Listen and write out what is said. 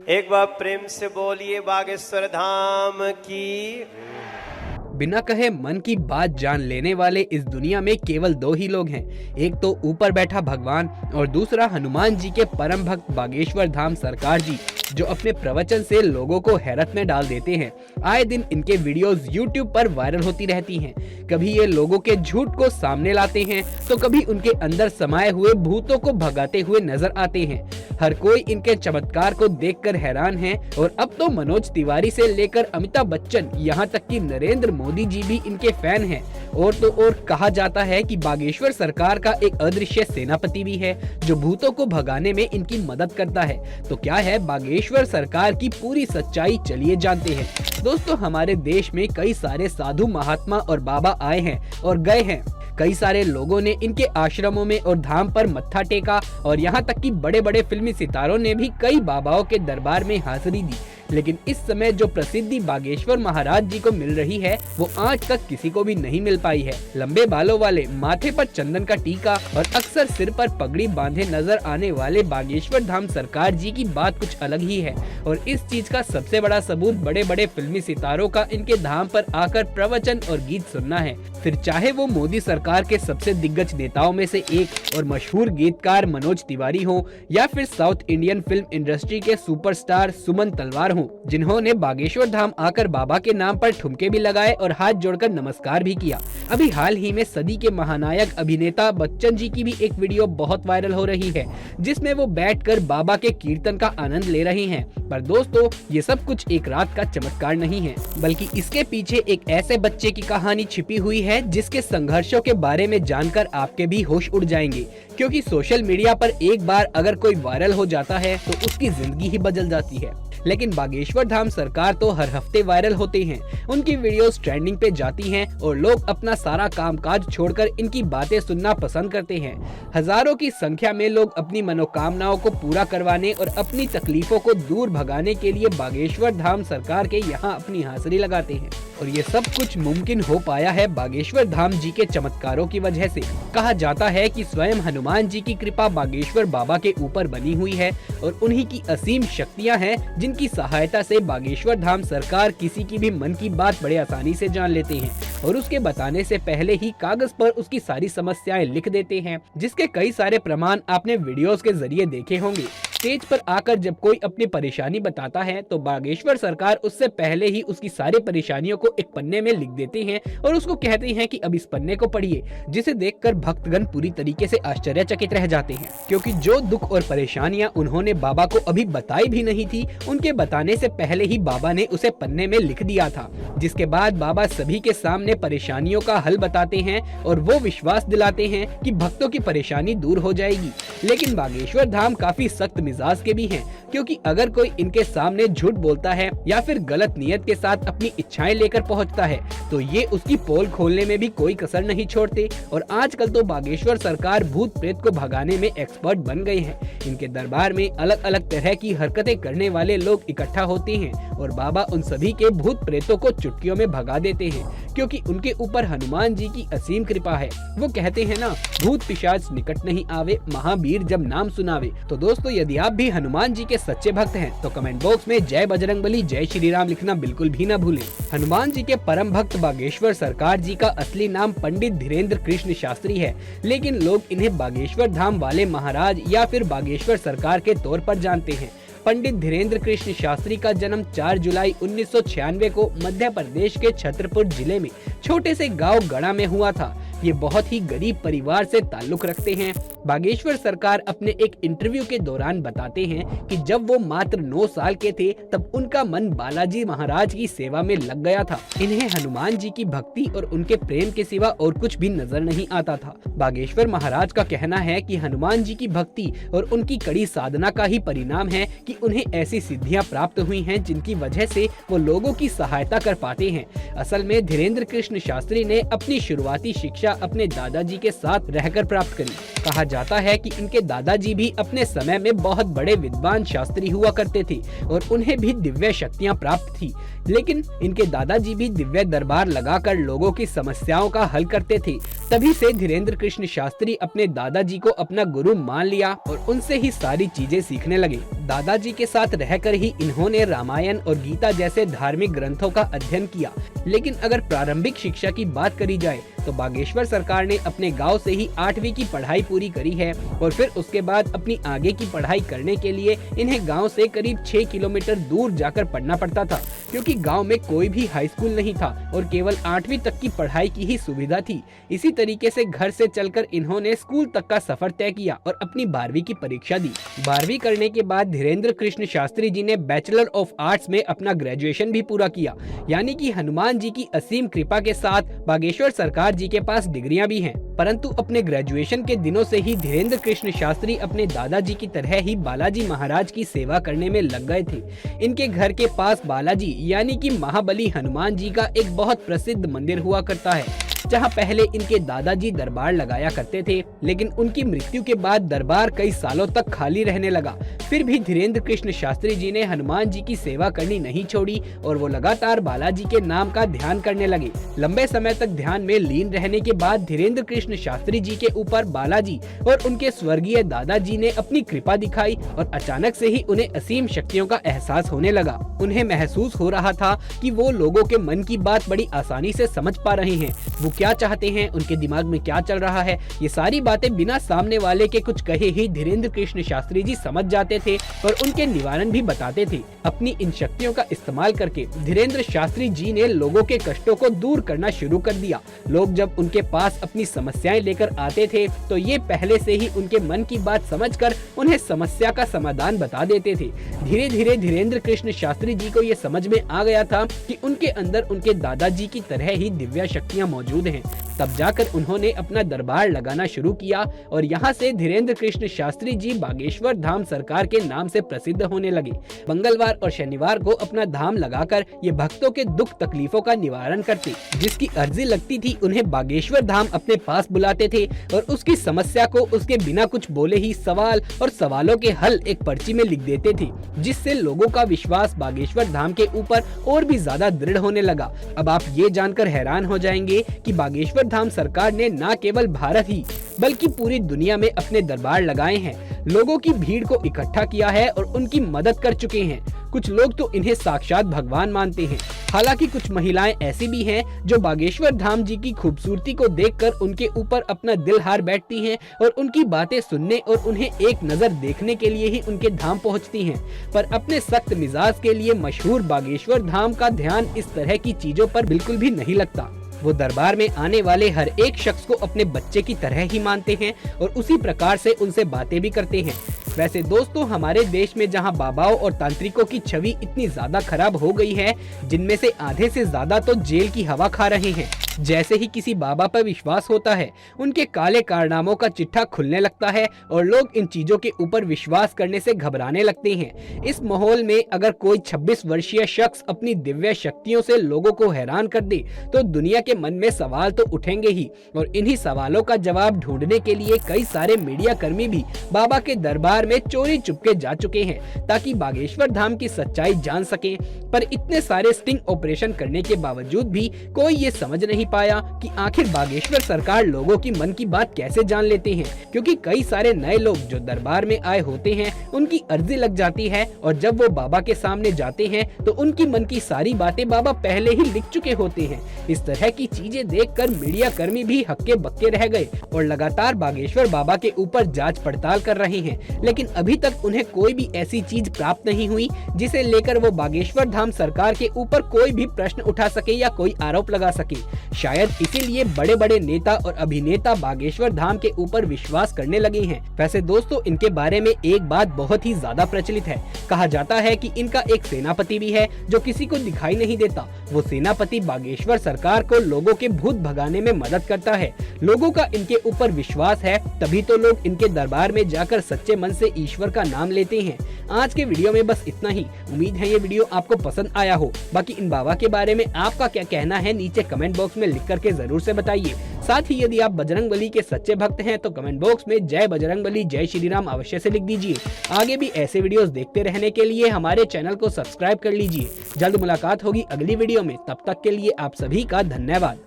एक बार प्रेम से बोलिए बागेश्वर धाम की। बिना कहे मन की बात जान लेने वाले इस दुनिया में केवल दो ही लोग हैं। एक तो ऊपर बैठा भगवान और दूसरा हनुमान जी के परम भक्त बागेश्वर धाम सरकार जी, जो अपने प्रवचन से लोगों को हैरत में डाल देते हैं। आए दिन इनके वीडियोस YouTube पर वायरल होती रहती हैं। कभी ये लोगों के झूठ को सामने लाते हैं तो कभी उनके अंदर समाये हुए भूतों को भगाते हुए नजर आते हैं। हर कोई इनके चमत्कार को देखकर हैरान है और अब तो मनोज तिवारी से लेकर अमिताभ बच्चन, यहाँ तक कि नरेंद्र मोदी जी भी इनके फैन हैं। और तो और कहा जाता है कि बागेश्वर सरकार का एक अदृश्य सेनापति भी है जो भूतों को भगाने में इनकी मदद करता है। तो क्या है बागेश्वर सरकार की पूरी सच्चाई, चलिए जानते हैं। दोस्तों, हमारे देश में कई सारे साधु महात्मा और बाबा आए हैं और गए हैं। कई सारे लोगों ने इनके आश्रमों में और धाम पर मत्था टेका और यहाँ तक कि बड़े बड़े फिल्मी सितारों ने भी कई बाबाओं के दरबार में हाजिरी दी। लेकिन इस समय जो प्रसिद्धि बागेश्वर महाराज जी को मिल रही है वो आज तक किसी को भी नहीं मिल पाई है। लंबे बालों वाले, माथे पर चंदन का टीका और अक्सर सिर पर पगड़ी बांधे नजर आने वाले बागेश्वर धाम सरकार जी की बात कुछ अलग ही है। और इस चीज का सबसे बड़ा सबूत बड़े बड़े फिल्मी सितारों का इनके धाम पर आकर प्रवचन और गीत सुनना है। फिर चाहे वो मोदी सरकार के सबसे दिग्गज नेताओं में से एक और मशहूर गीतकार मनोज तिवारी हो या फिर साउथ इंडियन फिल्म इंडस्ट्री के सुपरस्टार सुमन तलवार हो, जिन्होंने बागेश्वर धाम आकर बाबा के नाम पर ठुमके भी लगाए और हाथ जोड़कर नमस्कार भी किया। अभी हाल ही में सदी के महानायक अभिनेता बच्चन जी की भी एक वीडियो बहुत वायरल हो रही है जिसमें वो बैठकर बाबा के कीर्तन का आनंद ले रही हैं। पर दोस्तों, ये सब कुछ एक रात का चमत्कार नहीं है, बल्कि इसके पीछे एक ऐसे बच्चे की कहानी छिपी हुई है जिसके संघर्षों के बारे में जानकर आपके भी होश उड़ जाएंगे। क्योंकि सोशल मीडिया पर एक बार अगर कोई वायरल हो जाता है तो उसकी जिंदगी ही बदल जाती है। लेकिन बागेश्वर धाम सरकार तो हर हफ्ते वायरल होते हैं। उनकी वीडियोस ट्रेंडिंग पे जाती हैं और लोग अपना सारा कामकाज छोड़कर इनकी बातें सुनना पसंद करते हैं। हजारों की संख्या में लोग अपनी मनोकामनाओं को पूरा करवाने और अपनी तकलीफों को दूर भगाने के लिए बागेश्वर धाम सरकार के यहाँ अपनी हाजिरी लगाते हैं। और ये सब कुछ मुमकिन हो पाया है बागेश्वर धाम जी के चमत्कारों की वजह से। कहा जाता है कि स्वयं हनुमान जी की कृपा बागेश्वर बाबा के ऊपर बनी हुई है और उन्हीं की असीम शक्तियां हैं जिनकी सहायता से बागेश्वर धाम सरकार किसी की भी मन की बात बड़े आसानी से जान लेते हैं और उसके बताने से पहले ही कागज पर उसकी सारी समस्याएं लिख देते हैं, जिसके कई सारे प्रमाण आपने वीडियोस के जरिए देखे होंगे। स्टेज पर आकर जब कोई अपनी परेशानी बताता है तो बागेश्वर सरकार उससे पहले ही उसकी सारी परेशानियों को एक पन्ने में लिख देते हैं और उसको कहते हैं कि अब इस पन्ने को पढ़िए, जिसे देखकर भक्तगण पूरी तरीके से आश्चर्यचकित रह जाते हैं। क्योंकि जो दुख और परेशानियां उन्होंने बाबा को अभी बताई भी नहीं थी, उनके बताने से पहले ही बाबा ने उसे पन्ने में लिख दिया था। जिसके बाद बाबा सभी के सामने परेशानियों का हल बताते हैं और वो विश्वास दिलाते हैं कि भक्तों की परेशानी दूर हो जाएगी। लेकिन बागेश्वर धाम काफी सख्त मिजाज के भी हैं, क्योंकि अगर कोई इनके सामने झूठ बोलता है या फिर गलत नियत के साथ अपनी इच्छाएं लेकर पहुंचता है तो ये उसकी पोल खोलने में भी कोई कसर नहीं छोड़ते। और आजकल तो बागेश्वर सरकार भूत प्रेत को भगाने में एक्सपर्ट बन गए हैं। इनके दरबार में अलग अलग तरह की हरकतें करने वाले लोग इकट्ठा होते हैं और बाबा उन सभी के भूत प्रेतों को चुटकियों में भगा देते हैं, क्योंकि उनके ऊपर हनुमान जी की असीम कृपा है। वो कहते हैं ना, भूत पिशाच निकट नहीं आवे, महावीर जब नाम सुनावे। तो दोस्तों, यदि आप भी हनुमान जी के सच्चे भक्त हैं तो कमेंट बॉक्स में जय बजरंगबली, जय श्री राम लिखना बिल्कुल भी न भूलें। हनुमान जी के परम भक्त बागेश्वर सरकार जी का असली नाम पंडित धीरेन्द्र कृष्ण शास्त्री है, लेकिन लोग इन्हें बागेश्वर धाम वाले महाराज या फिर बागेश्वर सरकार के तौर पर जानते हैं। पंडित धीरेन्द्र कृष्ण शास्त्री का जन्म 4 जुलाई 1996 को मध्य प्रदेश के छतरपुर जिले में छोटे से गांव गढ़ा में हुआ था। ये बहुत ही गरीब परिवार से ताल्लुक रखते हैं। बागेश्वर सरकार अपने एक इंटरव्यू के दौरान बताते हैं कि जब वो मात्र 9 साल के थे तब उनका मन बालाजी महाराज की सेवा में लग गया था। इन्हें हनुमान जी की भक्ति और उनके प्रेम के सिवा और कुछ भी नजर नहीं आता था। बागेश्वर महाराज का कहना है कि हनुमान जी की भक्ति और उनकी कड़ी साधना का ही परिणाम है कि उन्हें ऐसी सिद्धियां प्राप्त हुई हैं जिनकी वजह से वो लोगों की सहायता कर पाते हैं। असल में धीरेन्द्र कृष्ण शास्त्री ने अपनी शुरुआती शिक्षा अपने दादाजी के साथ रहकर प्राप्त करी। कहा जाता है कि इनके दादाजी भी अपने समय में बहुत बड़े विद्वान शास्त्री हुआ करते थे और उन्हें भी दिव्य शक्तियां प्राप्त थी। लेकिन इनके दादाजी भी दिव्य दरबार लगाकर लोगों की समस्याओं का हल करते थे। तभी से धीरेन्द्र कृष्ण शास्त्री अपने दादाजी को अपना गुरु मान लिया और उनसे ही सारी चीजें सीखने लगे। दादाजी के साथ रहकर ही इन्होंने रामायण और गीता जैसे धार्मिक ग्रंथों का अध्ययन किया। लेकिन अगर प्रारंभिक शिक्षा की बात करी जाए तो बागेश्वर सरकार ने अपने गांव से ही 8वीं की पढ़ाई पूरी करी है और फिर उसके बाद अपनी आगे की पढ़ाई करने के लिए इन्हें गांव से करीब 6 किलोमीटर दूर जाकर पढ़ना पड़ता था, क्योंकि गांव में कोई भी हाई स्कूल नहीं था और केवल 8वीं तक की पढ़ाई की ही सुविधा थी। इसी तरीके से घर से चलकर इन्होंने स्कूल तक का सफर तय किया और अपनी 12वीं की परीक्षा दी। 12वीं करने के बाद धीरेन्द्र कृष्ण शास्त्री जी ने बैचलर ऑफ आर्ट्स में अपना ग्रेजुएशन भी पूरा किया। यानी कि हनुमान जी की असीम कृपा के साथ बागेश्वर सरकार जी के पास डिग्रियां भी हैं। परंतु अपने ग्रेजुएशन के दिनों से ही धीरेन्द्र कृष्ण शास्त्री अपने दादाजी की तरह ही बालाजी महाराज की सेवा करने में लग गए थे। इनके घर के पास बालाजी यानी कि महाबली हनुमान जी का एक बहुत प्रसिद्ध मंदिर हुआ करता है, जहां पहले इनके दादाजी दरबार लगाया करते थे। लेकिन उनकी मृत्यु के बाद दरबार कई सालों तक खाली रहने लगा। फिर भी धीरेन्द्र कृष्ण शास्त्री जी ने हनुमान जी की सेवा करनी नहीं छोड़ी और वो लगातार बालाजी के नाम का ध्यान करने लगे। लंबे समय तक ध्यान में लीन रहने के बाद धीरेन्द्र कृष्ण शास्त्री जी के ऊपर बालाजी और उनके स्वर्गीय दादाजी ने अपनी कृपा दिखाई और अचानक से ही उन्हें असीम शक्तियों का एहसास होने लगा। उन्हें महसूस हो रहा था कि वो लोगों के मन की बात बड़ी आसानी से समझ पा रहे हैं। वो क्या चाहते हैं, उनके दिमाग में क्या चल रहा है, ये सारी बातें बिना सामने वाले के कुछ कहे ही धीरेन्द्र कृष्ण शास्त्री जी समझ जाते थे और उनके निवारण भी बताते थे। अपनी इन शक्तियों का इस्तेमाल करके धीरेन्द्र शास्त्री जी ने लोगों के कष्टों को दूर करना शुरू कर दिया। लोग जब उनके पास अपनी समस्याएं लेकर आते थे तो ये पहले से ही उनके मन की बात समझकर उन्हें समस्या का समाधान बता देते थे। धीरे धीरे धीरेन्द्र कृष्ण शास्त्री जी को ये समझ में आ गया था कि उनके अंदर उनके दादाजी की तरह ही दिव्य शक्तियां मौजूद हैं। तब जाकर उन्होंने अपना दरबार लगाना शुरू किया और यहाँ से धीरेन्द्र कृष्ण शास्त्री जी बागेश्वर धाम सरकार के नाम से प्रसिद्ध होने लगे। मंगलवार और शनिवार को अपना धाम लगाकर ये भक्तों के दुख तकलीफों का निवारण करते। जिसकी अर्जी लगती थी उन्हें बागेश्वर धाम अपने पास बुलाते थे और उसकी समस्या को उसके बिना कुछ बोले ही सवाल और सवालों के हल एक पर्ची में लिख देते थे, जिससे लोगों का विश्वास बागेश्वर धाम के ऊपर और भी ज्यादा दृढ़ होने लगा। अब आप ये जानकर हैरान हो जाएंगे कि बागेश्वर धाम सरकार ने न केवल भारत ही बल्कि पूरी दुनिया में अपने दरबार लगाए हैं, लोगों की भीड़ को इकट्ठा किया है और उनकी मदद कर चुके हैं। कुछ लोग तो इन्हें साक्षात भगवान मानते हैं। हालांकि कुछ महिलाएं ऐसी भी हैं जो बागेश्वर धाम जी की खूबसूरती को देखकर उनके ऊपर अपना दिल हार बैठती हैं और उनकी बातें सुनने और उन्हें एक नजर देखने के लिए ही उनके धाम पहुंचती हैं। पर अपने सख्त मिजाज के लिए मशहूर बागेश्वर धाम का ध्यान इस तरह की चीजों पर बिल्कुल भी नहीं लगता। वो दरबार में आने वाले हर एक शख्स को अपने बच्चे की तरह ही मानते हैं और उसी प्रकार से उनसे बातें भी करते हैं। वैसे दोस्तों, हमारे देश में जहां बाबाओं और तांत्रिकों की छवि इतनी ज्यादा खराब हो गई है, जिनमें से आधे से ज्यादा तो जेल की हवा खा रहे हैं। जैसे ही किसी बाबा पर विश्वास होता है, उनके काले कारनामों का चिट्ठा खुलने लगता है और लोग इन चीजों के ऊपर विश्वास करने से घबराने लगते हैं। इस माहौल में अगर कोई 26 वर्षीय शख्स अपनी दिव्य शक्तियों से लोगों को हैरान कर दे तो दुनिया के मन में सवाल तो उठेंगे ही, और इन्हीं सवालों का जवाब ढूंढने के लिए कई सारे मीडिया कर्मी भी बाबा के दरबार में चोरी चुपके जा चुके हैं ताकि बागेश्वर धाम की सच्चाई जान सके। पर इतने सारे स्टिंग ऑपरेशन करने के बावजूद भी कोई ये समझ नहीं पाया कि आखिर बागेश्वर सरकार लोगों की मन की बात कैसे जान लेते हैं, क्योंकि कई सारे नए लोग जो दरबार में आए होते हैं उनकी अर्जी लग जाती है और जब वो बाबा के सामने जाते हैं तो उनकी मन की सारी बातें बाबा पहले ही लिख चुके होते हैं। इस तरह की चीजें देखकर मीडिया कर्मी भी हक्के बक्के रह गए और लगातार बागेश्वर बाबा के ऊपर जांच पड़ताल कर रहे हैं, लेकिन अभी तक उन्हें कोई भी ऐसी चीज प्राप्त नहीं हुई जिसे लेकर वो बागेश्वर धाम सरकार के ऊपर कोई भी प्रश्न उठा सके या कोई आरोप लगा सके। शायद इसीलिए बड़े बड़े नेता और अभिनेता बागेश्वर धाम के ऊपर विश्वास करने लगे हैं। वैसे दोस्तों, इनके बारे में एक बात बहुत ही ज्यादा प्रचलित है। कहा जाता है कि इनका एक सेनापति भी है जो किसी को दिखाई नहीं देता। वो सेनापति बागेश्वर सरकार को लोगों के भूत भगाने में मदद करता है। लोगों का इनके ऊपर विश्वास है, तभी तो लोग इनके दरबार में जाकर सच्चे मन से ईश्वर का नाम लेते हैं। आज के वीडियो में बस इतना ही। उम्मीद है ये वीडियो आपको पसंद आया हो। बाकी इन बाबा के बारे में आपका क्या कहना है नीचे कमेंट बॉक्स में लिख करके जरूर से बताइए। साथ ही यदि आप बजरंगबली के सच्चे भक्त हैं तो कमेंट बॉक्स में जय बजरंगबली जय श्री राम अवश्य से लिख दीजिए। आगे भी ऐसे वीडियोस देखते रहने के लिए हमारे चैनल को सब्सक्राइब कर लीजिए। जल्द मुलाकात होगी अगली वीडियो में, तब तक के लिए आप सभी का धन्यवाद।